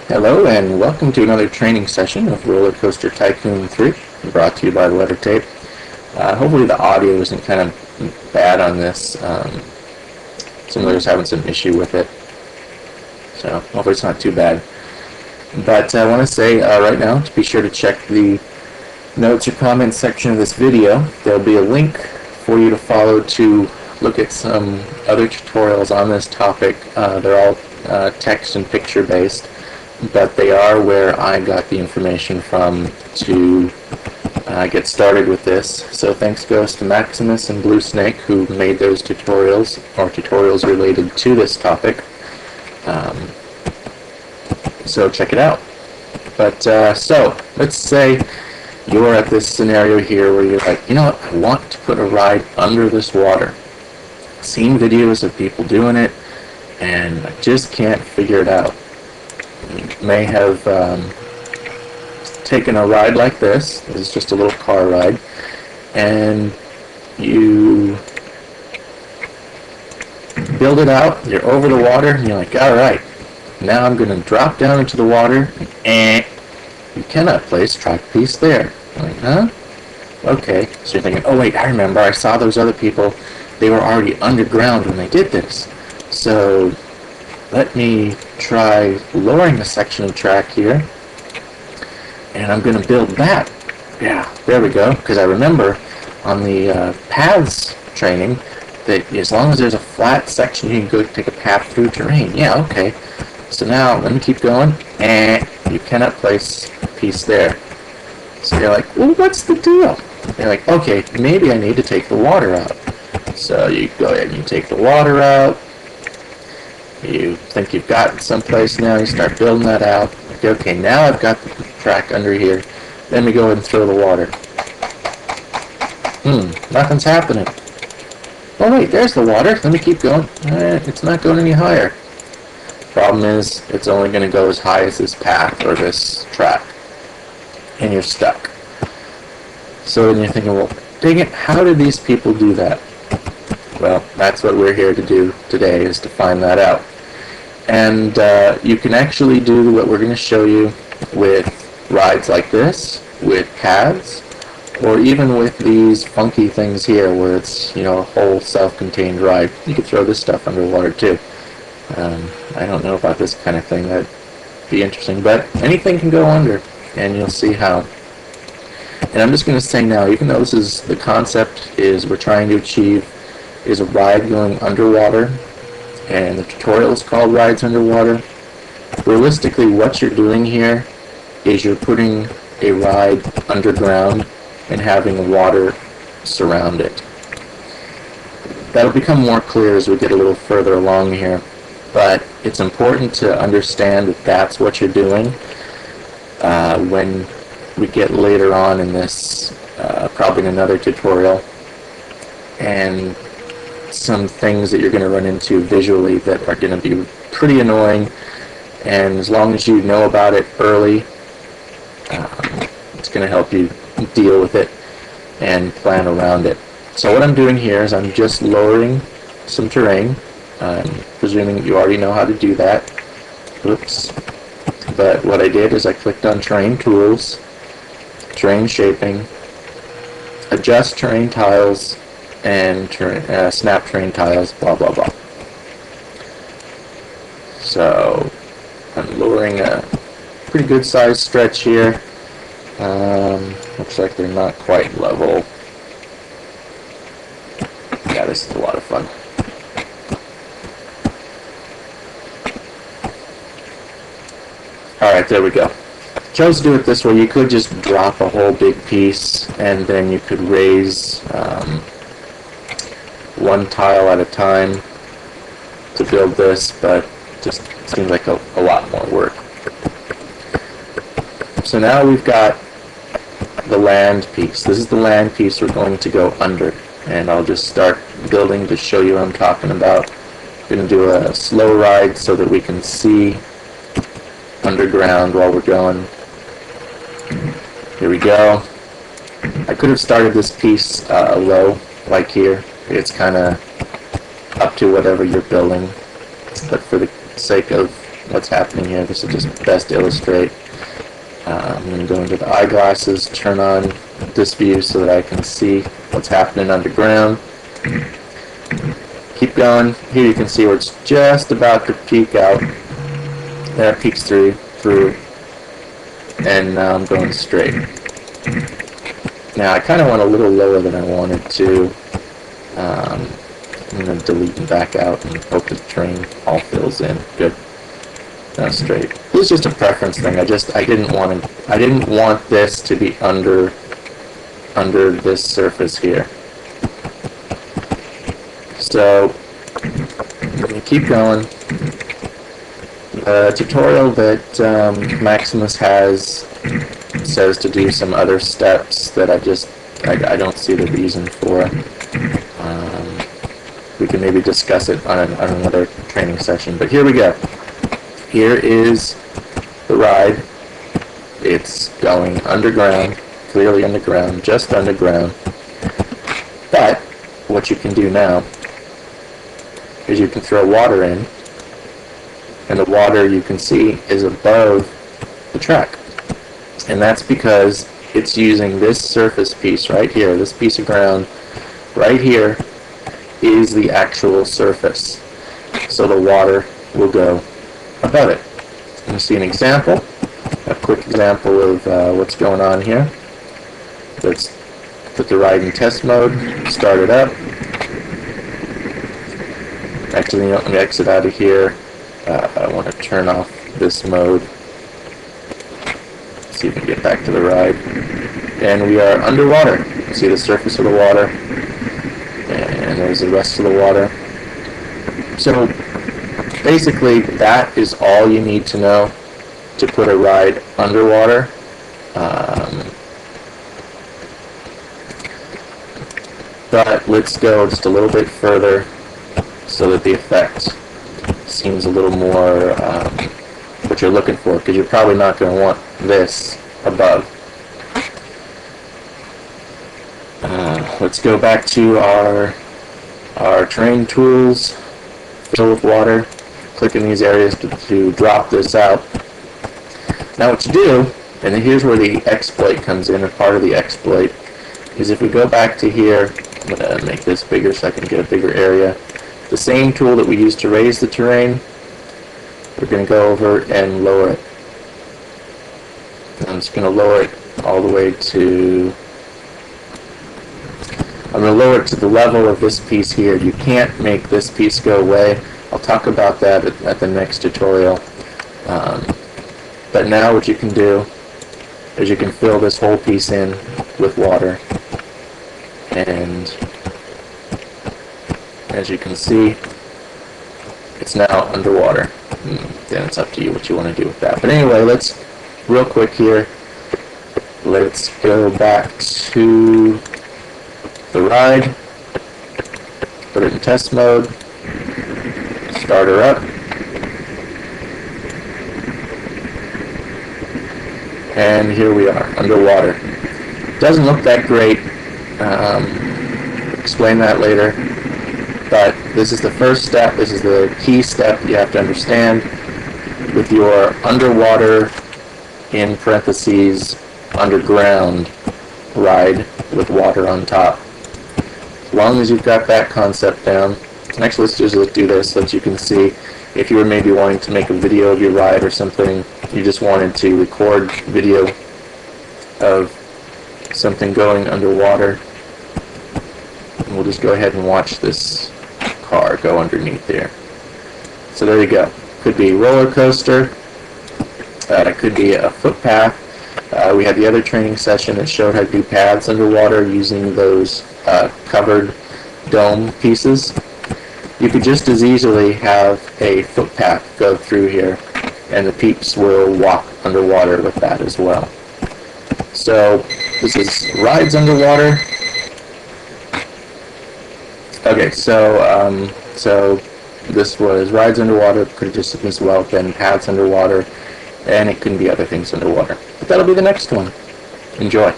Hello and welcome to another training session of Roller Coaster Tycoon 3, brought to you by the Letter Tape. Hopefully the audio isn't kind of bad on this. Somebody was having some issue with it, so hopefully it's not too bad. But I want to say right now to be sure to check the notes or comments section of this video. There'll be a link for you to follow to look at some other tutorials on this topic. They're all text and picture based, but they are where I got the information from to get started with this. So thanks goes to Maximus and Blue Snake, who made those tutorials, or tutorials related to this topic. So check it out. But so let's say you're at this scenario here where you're like, you know what, I want to put a ride under this water. I've seen videos of people doing it, and I just can't figure it out. You may have taken a ride like this. This is just a little car ride, and you build it out, you're over the water, and you're like, alright, now I'm going to drop down into the water, and you cannot place track piece there. I'm like, huh? Okay, so you're thinking, oh wait, I remember, I saw those other people, they were already underground when they did this. So let me try lowering a section of track here, and I'm going to build that. Yeah, there we go, because I remember on the paths training that as long as there's a flat section, you can go take a path through terrain. Yeah, okay. So now, let me keep going, and you cannot place a piece there. So you're like, well, what's the deal? You're like, okay, maybe I need to take the water out. So you go ahead and you take the water out. You think you've got it someplace now, you start building that out. Okay, now I've got the track under here. Let me go ahead and throw the water. Nothing's happening. Oh wait, there's the water. Let me keep going. It's not going any higher. Problem is, it's only going to go as high as this path or this track. And you're stuck. So then you're thinking, well, dang it, how did these people do that? Well, that's what we're here to do today, is to find that out. And you can actually do what we're going to show you with rides like this, with paths, or even with these funky things here where it's, you know, a whole self-contained ride. You could throw this stuff underwater too. I don't know about this kind of thing. That'd be interesting, but anything can go under, and you'll see how. And I'm just going to say now, even though this is the concept is we're trying to achieve is a ride going underwater, and the tutorial is called Rides Underwater. Realistically, what you're doing here is you're putting a ride underground and having water surround it. That'll become more clear as we get a little further along here, but it's important to understand that that's what you're doing when we get later on in this, probably in another tutorial, and some things that you're going to run into visually that are going to be pretty annoying, and as long as you know about it early, it's going to help you deal with it and plan around it. So what I'm doing here is I'm just lowering some terrain. I'm presuming you already know how to do that. Oops. But what I did is I clicked on Terrain Tools, Terrain Shaping, Adjust Terrain Tiles, and Snap Terrain Tiles, blah blah blah. So I'm lowering a pretty good sized stretch here. Looks like they're not quite level. Yeah, this is a lot of fun. Alright, there we go. Chose to do it this way. You could just drop a whole big piece, and then you could raise one tile at a time to build this, but just seems like a lot more work. So now we've got the land piece. This is the land piece we're going to go under, and I'll just start building to show you what I'm talking about. I'm going to do a slow ride so that we can see underground while we're going. Here we go. I could have started this piece low, like here. It's kind of up to whatever you're building, but for the sake of what's happening here. This will just best illustrate. I'm going to go into the eyeglasses, turn on this view so that I can see what's happening underground. Keep going. Here you can see where it's just about to peek out. There it peeks through, and now I'm going straight. Now I kind of went a little lower than I wanted to. I'm going to delete and back out and hope the terrain all fills in. Good. Now straight. This is just a preference thing. I didn't want this to be under this surface here. So I'm going to keep going. The tutorial that Maximus has says to do some other steps that I don't see the reason for. We can maybe discuss it on another training session. But here we go. Here is the ride. It's going underground, clearly underground, just underground. But what you can do now is you can throw water in, and the water you can see is above the track. And that's because it's using this surface piece right here, this piece of ground right here is the actual surface. So the water will go above it. You see an example, a quick example of what's going on here. Let's put the ride in test mode, start it up. Actually, let me exit out of here. I want to turn off this mode. See if we can get back to the ride. And we are underwater. See the surface of the water. And there's the rest of the water. So basically, that is all you need to know to put a ride underwater. But let's go just a little bit further so that the effect seems a little more what you're looking for, because you're probably not going to want this above. Let's go back to our terrain tools, fill with water, click in these areas to drop this out. Now what you do, and here's where the exploit comes in, and part of the exploit is if we go back to here, I'm going to make this bigger so I can get a bigger area. The same tool that we used to raise the terrain, we're going to go over and lower it. I'm just going to lower it all the way to, I'm going to lower it to the level of this piece here. You can't make this piece go away. I'll talk about that at the next tutorial. But now what you can do is you can fill this whole piece in with water. And as you can see, it's now underwater. Then it's up to you what you want to do with that. But anyway, let's, real quick here, let's go back to the ride, put it in test mode, start her up, and here we are, underwater. Doesn't look that great, explain that later, but this is the first step, this is the key step you have to understand with your underwater, in parentheses, underground ride with water on top. As long as you've got that concept down. Actually, let's just do this so that you can see if you were maybe wanting to make a video of your ride or something, you just wanted to record video of something going underwater. And we'll just go ahead and watch this car go underneath there. So there you go. Could be a roller coaster. It could be a footpath. We had the other training session that showed how to do paths underwater using those covered dome pieces. You could just as easily have a footpath go through here, and the peeps will walk underwater with that as well. So this is rides underwater. Okay, so this was rides underwater. Could have just as well been paths underwater, and it can be other things underwater. But that'll be the next one. Enjoy.